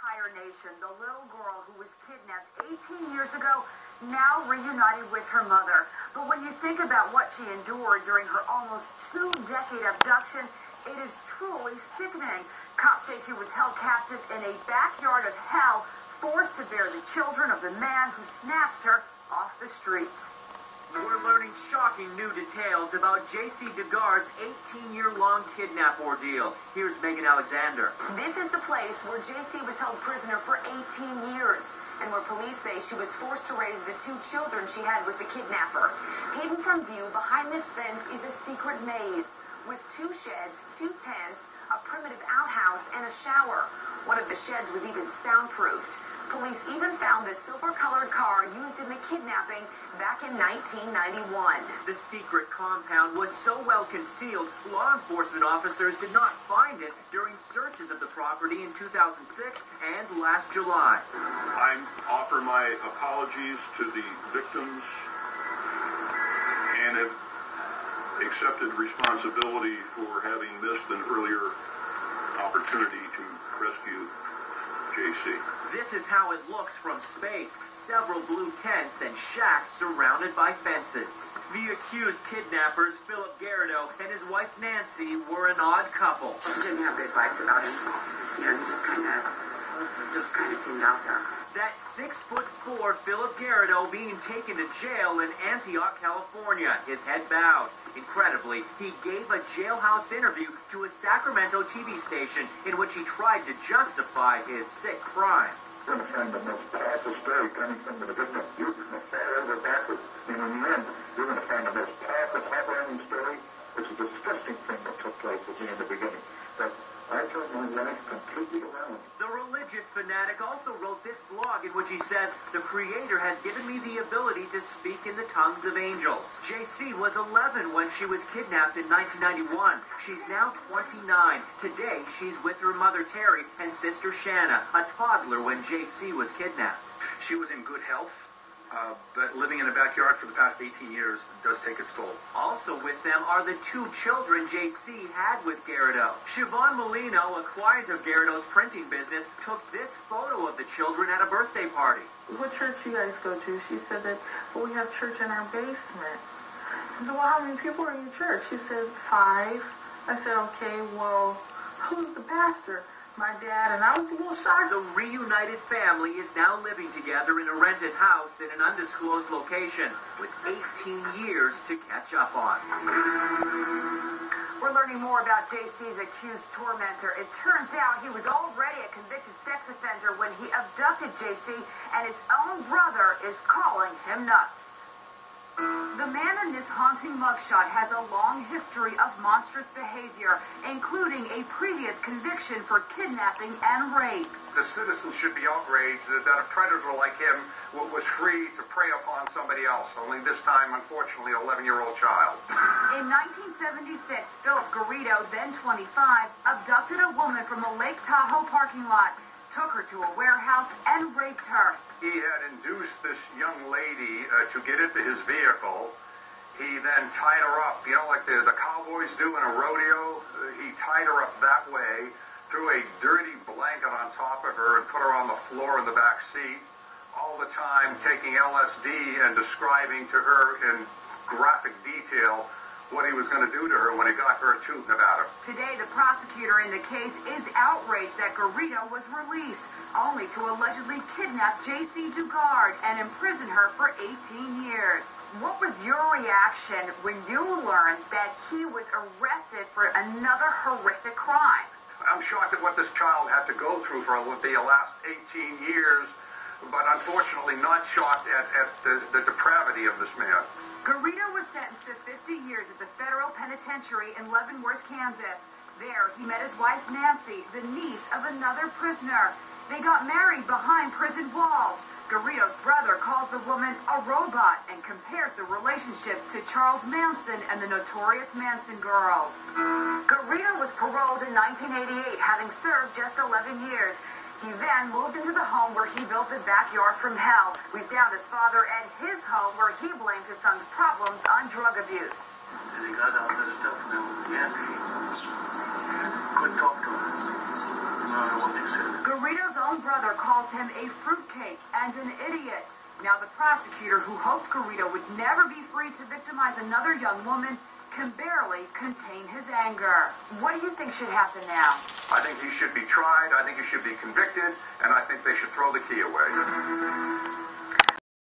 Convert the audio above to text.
entire nation. The little girl who was kidnapped 18 years ago, now reunited with her mother. But when you think about what she endured during her almost two-decade abduction, it is truly sickening. Cops say she was held captive in a backyard of hell, forced to bear the children of the man who snatched her off the streets. We're learning shocking new details about Jaycee Dugard's 18-year-long kidnap ordeal. Here's Megan Alexander. This is the place where Jaycee was held prisoner for 18 years, and where police say she was forced to raise the two children she had with the kidnapper. Hidden from view behind this fence is a secret maze with two sheds, two tents, a primitive outhouse, and a shower. One of the sheds was even soundproofed. Police even found the silver-colored car used in the kidnapping back in 1991. The secret compound was so well concealed, law enforcement officers did not find it during searches of the property in 2006 and last July. I offer my apologies to the victims and have accepted responsibility for having missed an earlier opportunity to rescue Jaycee. This is how it looks from space. Several blue tents and shacks surrounded by fences. The accused kidnappers, Phillip Garrido and his wife Nancy, were an odd couple. We didn't have good vibes about him. You know, he just kind of seemed out there. That 6'4" Phillip Garrido being taken to jail in Antioch, California, his head bowed. Incredibly, he gave a jailhouse interview to a Sacramento TV station in which he tried to justify his sick crime. You're going to find the most powerful story coming from the victim. You're going to fall over backwards. And in the end, you're going to find the most powerful, heart-rending story. It's a disgusting thing that took place with me in the beginning. But I turned my life completely around. The religious fanatic also wrote this blog in which he says, "The Creator has given me the ability to speak in the tongues of angels." Jaycee was 11 when she was kidnapped in 1991. She's now 29. Today, she's with her mother Terry and sister Shanna, a toddler when Jaycee was kidnapped. She was in good health. But living in a backyard for the past 18 years does take its toll. Also with them are the two children Jaycee had with Garrido. Siobhan Molino, a client of Garrido's printing business, took this photo of the children at a birthday party. "What church you guys go to?" She said that, "Well, we have church in our basement." I said, "Well, how many people are in your church?" She said, 5. I said, "Okay, well, who's the pastor?" "My dad," and I was a little shocked. The reunited family is now living together in a rented house in an undisclosed location with 18 years to catch up on. We're learning more about Jaycee's accused tormentor. It turns out he was already a convicted sex offender when he abducted Jaycee, and his own brother is calling him nuts. The man in this haunting mugshot has a long history of monstrous behavior, including a previous conviction for kidnapping and rape. The citizens should be outraged that a predator like him was free to prey upon somebody else, only this time, unfortunately, an 11-year-old child. In 1976, Phillip Garrido, then 25, abducted a woman from a Lake Tahoe parking lot, took her to a warehouse, and raped her. He had induced this young lady to get into his vehicle. He then tied her up, you know, like the cowboys do in a rodeo. He tied her up that way, threw a dirty blanket on top of her, and put her on the floor in the back seat, all the time taking LSD and describing to her in graphic detail what he was going to do to her when he got her to Nevada. Today, the prosecutor in the case is outraged that Garrido was released, only to allegedly kidnap Jaycee Dugard and imprison her for 18 years. What was your reaction when you learned that he was arrested for another horrific crime? I'm shocked at what this child had to go through for the last 18 years, but unfortunately not shocked at the depravity of this man. Garrido was sentenced to 50 years at the federal penitentiary in Levonworth, Kansas. There, he met his wife, Nancy, the niece of another prisoner. They got married behind prison walls. Garrido's brother calls the woman a robot and compares the relationship to Charles Manson and the notorious Manson girls. Garrido was paroled in 1988, having served just 11 years. He then moved into the home where he built the backyard from hell. We found his father at his home where he blamed his son's problems on drug abuse. And he got out of the stuff now. Yes, couldn't talk to him. No, what he said. Garrido's own brother brother calls him a fruitcake and an idiot. Now the prosecutor, who hopes Garrido would never be free to victimize another young woman, can barely contain his anger. What do you think should happen now? I think he should be tried, I think he should be convicted, and I think they should throw the key away.